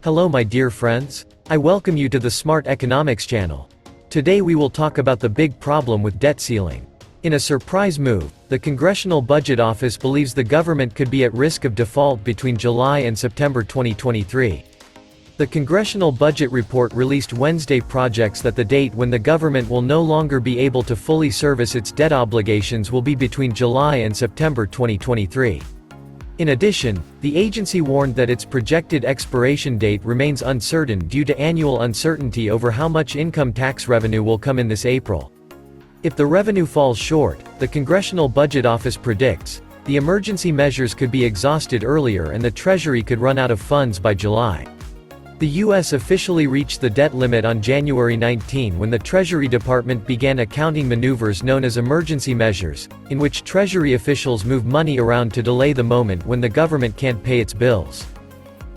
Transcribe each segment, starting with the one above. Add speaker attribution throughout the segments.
Speaker 1: Hello my dear friends. I welcome you to the Smart Economics channel. Today we will talk about the big problem with debt ceiling. In a surprise move, the Congressional Budget Office believes the government could be at risk of default between July and September 2023. The Congressional Budget Report released Wednesday projects that the date when the government will no longer be able to fully service its debt obligations will be between July and September 2023. In addition, the agency warned that its projected expiration date remains uncertain due to annual uncertainty over how much income tax revenue will come in this April. If the revenue falls short, the Congressional Budget Office predicts, the emergency measures could be exhausted earlier and the Treasury could run out of funds by July. The U.S. officially reached the debt limit on January 19 when the Treasury Department began accounting maneuvers known as emergency measures, in which Treasury officials move money around to delay the moment when the government can't pay its bills.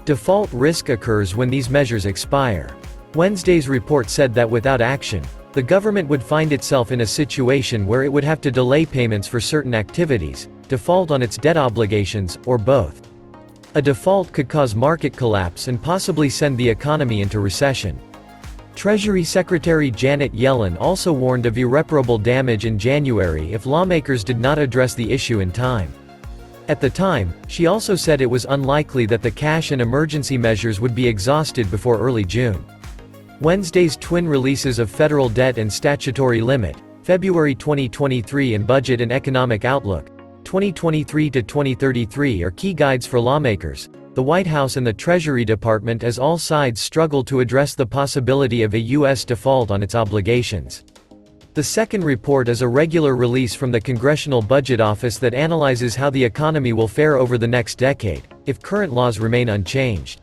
Speaker 1: Default risk occurs when these measures expire. Wednesday's report said that without action, the government would find itself in a situation where it would have to delay payments for certain activities, default on its debt obligations, or both. A default could cause market collapse and possibly send the economy into recession. Treasury Secretary Janet Yellen also warned of irreparable damage in January if lawmakers did not address the issue in time. At the time, she also said it was unlikely that the cash and emergency measures would be exhausted before early June. Wednesday's twin releases of federal debt and statutory limit, February 2023 and Budget and Economic Outlook, 2023 to 2033 are key guides for lawmakers, the White House and the Treasury Department as all sides struggle to address the possibility of a U.S. default on its obligations. The second report is a regular release from the Congressional Budget Office that analyzes how the economy will fare over the next decade, if current laws remain unchanged.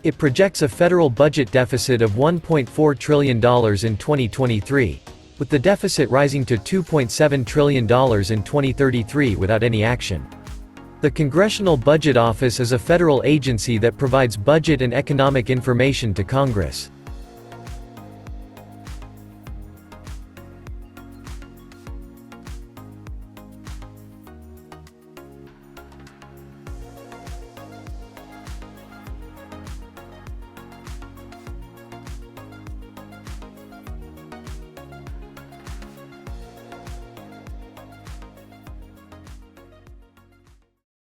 Speaker 1: It projects a federal budget deficit of $1.4 trillion in 2023, with the deficit rising to $2.7 trillion in 2033 without any action. The Congressional Budget Office is a federal agency that provides budget and economic information to Congress.